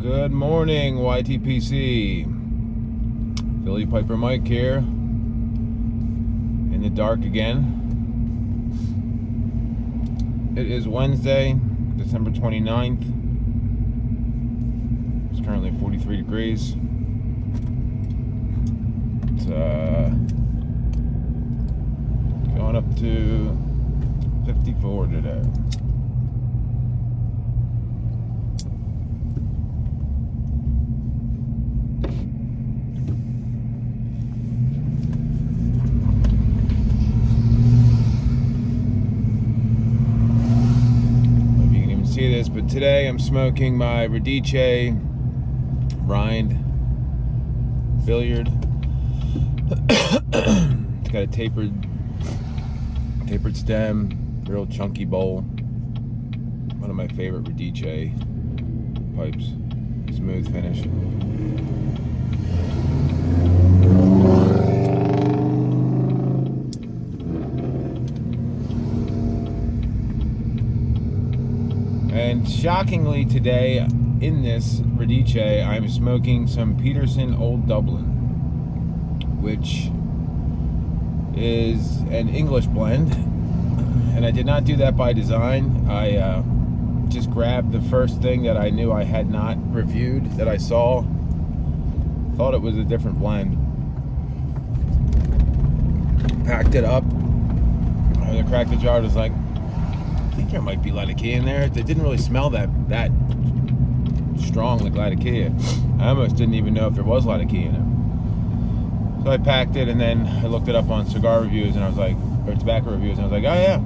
Good morning, YTPC. Philly Piper Mike here. In the dark again. It is Wednesday, December 29th. It's currently 43 degrees. It's going up to 54 today. See this, but today I'm smoking my Radice rind billiard. It's got a tapered stem, real chunky bowl. One of my favorite Radice pipes. Smooth finish. And shockingly today, in this Radice, I'm smoking some Peterson Old Dublin, which is an English blend. And I did not do that by design. I just grabbed the first thing that I knew I had not reviewed, that I saw. Thought it was a different blend. Packed it up. I cracked the jar, was like, I think there might be Latakia in there. It didn't really smell that strong like Latakia. I almost didn't even know if there was Latakia in it. So I packed it, and then I looked it up on cigar reviews, and I was like, or tobacco reviews, and I was like, oh yeah,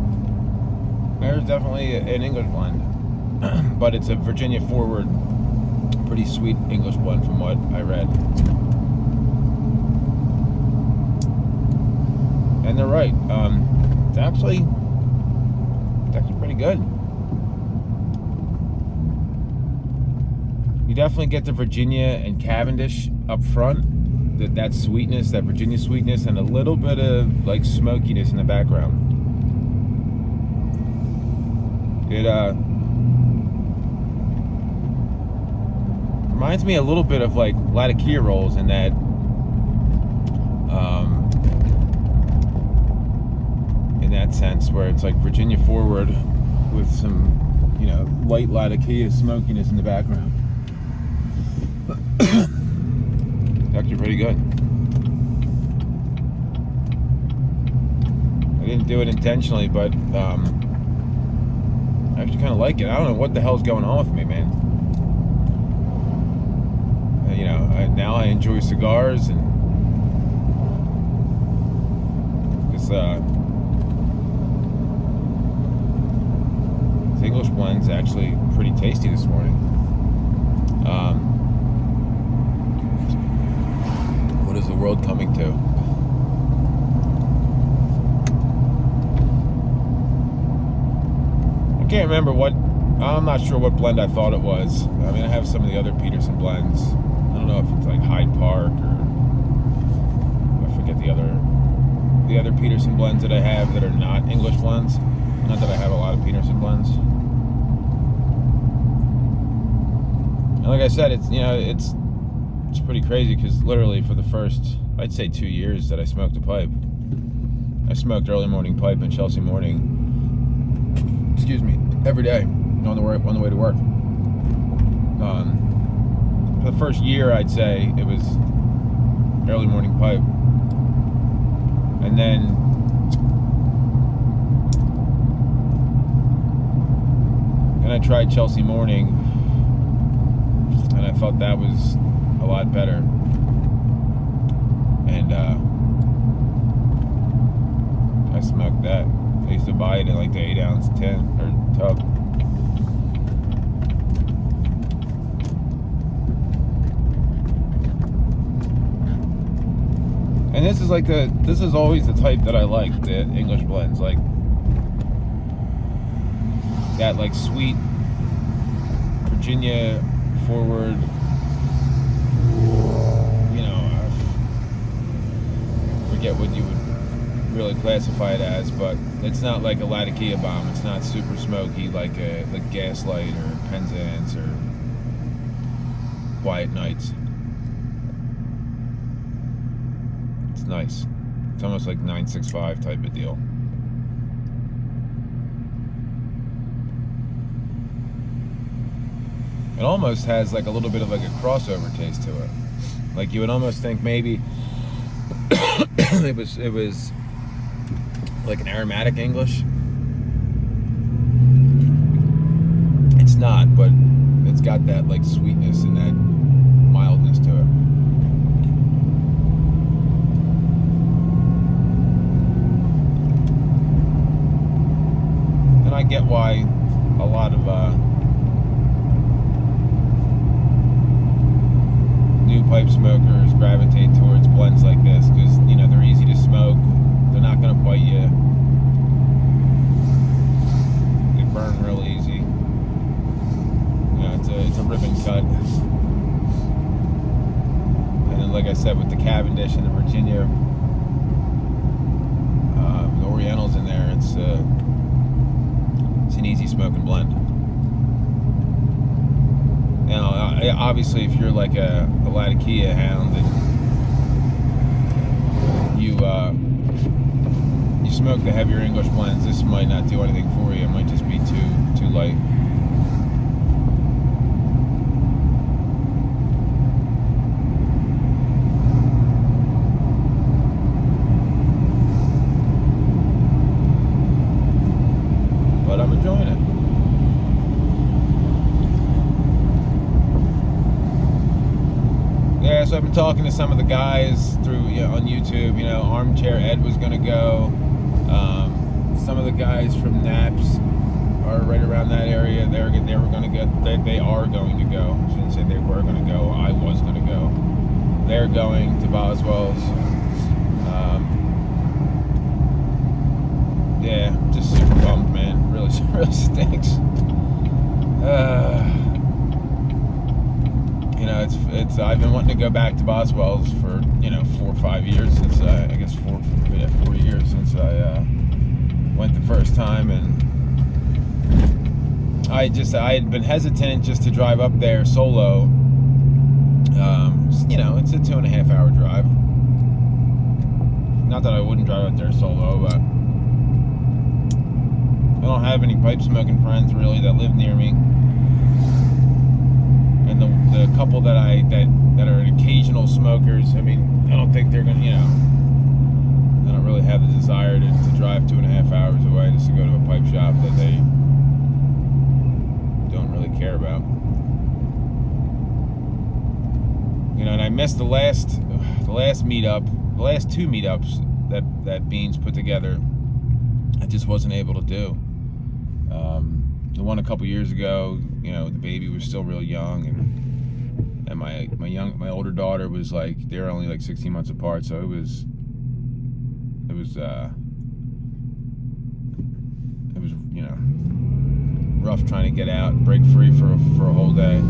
there's definitely an English blend. But it's a Virginia forward, pretty sweet English blend from what I read. And they're right. It's actually pretty good. You definitely get the Virginia and Cavendish up front, that sweetness, that Virginia sweetness, and a little bit of like smokiness in the background. It reminds me a little bit of like Latakia rolls in that sense, where it's like Virginia forward with some, light Latakia smokiness in the background. It's actually pretty good. I didn't do it intentionally, but I actually kind of like it. I don't know what the hell's going on with me, man. Now I enjoy cigars, and this English blend's actually pretty tasty this morning. What is the world coming to? I can't remember I'm not sure what blend I thought it was. I mean, I have some of the other Peterson blends. I don't know if it's like Hyde Park, or I forget the other Peterson blends that I have that are not English blends. Not that I have a lot of Peterson blends. And like I said, it's pretty crazy, because literally for the first, I'd say 2 years that I smoked a pipe, I smoked early morning pipe in Chelsea morning. Excuse me, every day on the way to work. For the first year, I'd say it was early morning pipe, and then I tried Chelsea morning, and I thought that was a lot better. And I smoked that. I used to buy it in like the 8-ounce tin or tub. And this is always the type that I like, the English blends, like that, like sweet Virginia forward, I forget what you would really classify it as, but it's not like a Latakia bomb. It's not super smoky like Gaslight or Penzance or quiet nights. It's nice. It's almost like 965 type of deal. It almost has like a little bit of like a crossover taste to it. Like you would almost think maybe it was like an aromatic English. It's not, but it's got that like sweetness and that mildness to it. And I get why a lot of new pipe smokers gravitate towards blends like this, because you know they're easy to smoke, they're not going to bite you, they burn real easy. You know, it's a ribbon cut. And then, like I said, with the Cavendish and the Virginia, the Orientals in there, it's an easy smoking blend. Now, obviously, if you're like a Latakia hound and you smoke the heavier English blends, this might not do anything for you. It might just be too light. But I'm enjoying it. Yeah, so I've been talking to some of the guys through on YouTube. You know, Armchair Ed was going to go. Some of the guys from Naps are right around that area. They were going to get. They are going to go. I shouldn't say they were going to go. I was going to go. They're going to Boswell's. Yeah, just super bummed, man. Really stinks. You know, it's. I've been wanting to go back to Boswell's for 4 or 5 years since I guess 4 years since I went the first time, and I had been hesitant just to drive up there solo. It's a 2.5 hour drive. Not that I wouldn't drive up there solo, but I don't have any pipe smoking friends really that live near me. And the couple that are occasional smokers, I mean, I don't think they're gonna, I don't really have the desire to drive 2.5 hours away just to go to a pipe shop that they don't really care about. And I missed the last meetup, the last 2 meetups that Beans put together. I just wasn't able to do. The one a couple years ago, the baby was still real young, and my older daughter was like, they were only like 16 months apart, so it was rough trying to get out and break free for a whole day.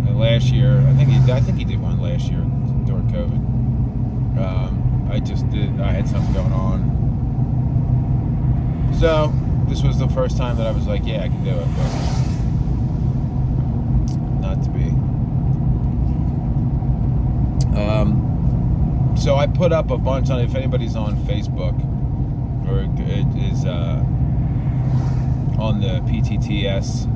And last year, I think he did one last year during COVID. I had something going on. So, this was the first time that I was like, yeah, I can do it, but not to be. So I put up a bunch on, if anybody's on Facebook, or is on the PTTS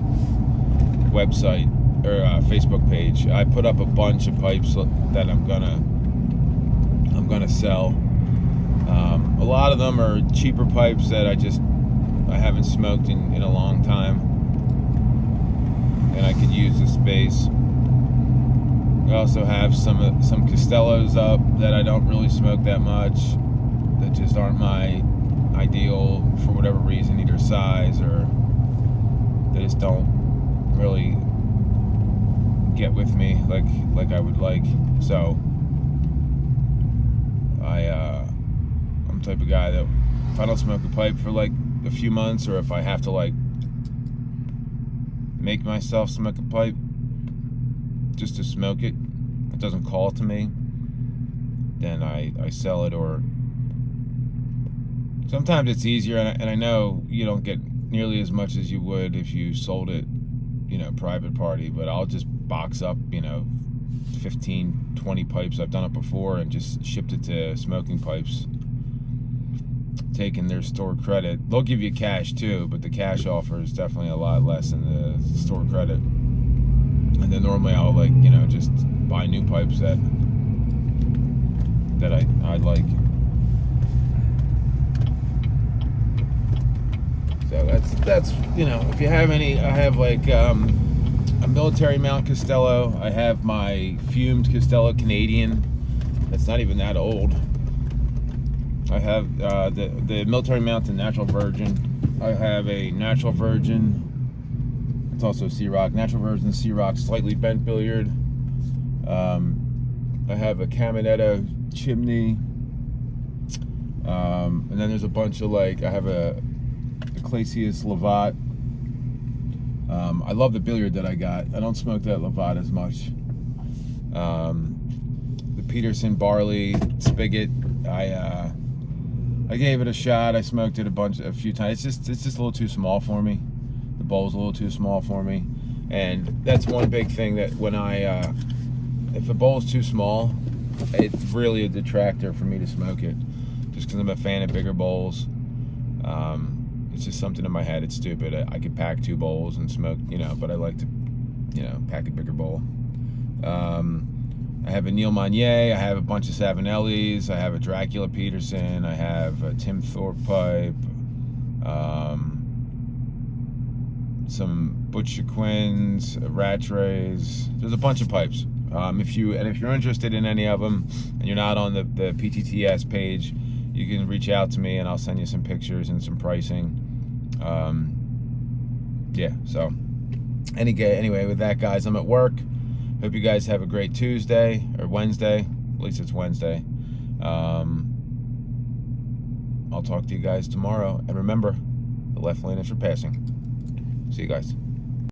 website, or Facebook page, I put up a bunch of pipes that I'm gonna sell. A lot of them are cheaper pipes that I haven't smoked in a long time, and I could use the space. I also have some Castellos up that I don't really smoke that much, that just aren't my ideal for whatever reason, either size or they just don't really get with me like I would like. So I'm the type of guy that if I don't smoke a pipe for like a few months, or if I have to like make myself smoke a pipe just to smoke it, it doesn't call to me, then I sell it. Or sometimes it's easier, and I know you don't get nearly as much as you would if you sold it, private party, but I'll just box up, 15, 20 pipes. I've done it before and just shipped it to Smoking Pipes, taking their store credit. They'll give you cash too, but the cash offer is definitely a lot less than the store credit. And then normally I'll just buy new pipes that I like. So that's if you have any, I have a military mount Castello. I have my fumed Castello Canadian. That's not even that old. I have the military mount and natural virgin. I have a natural virgin. It's also Ciroc. Natural virgin Ciroc, slightly bent billiard. I have a Caminetto chimney. And then there's a bunch of I have a Clasius Lavat. I love the billiard that I got. I don't smoke that Lavat as much. The Peterson Barley Spigot. I gave it a shot. I smoked it a few times. It's just a little too small for me. The bowl's a little too small for me, and that's one big thing that when if a bowl's too small, it's really a detractor for me to smoke it. Just because I'm a fan of bigger bowls. It's just something in my head. It's stupid. I could pack 2 bowls and smoke, but I like to, pack a bigger bowl. I have a Neil Monnier. I have a bunch of Savinellis. I have a Dracula Peterson. I have a Tim Thorpe pipe. Some Butch Quins, Rattrays. There's a bunch of pipes. If you're interested in any of them and you're not on the PTTS page, you can reach out to me and I'll send you some pictures and some pricing. So anyway, with that, guys, I'm at work. Hope you guys have a great Tuesday or Wednesday. At least it's Wednesday. I'll talk to you guys tomorrow. And remember, the left lane is for passing. See you guys.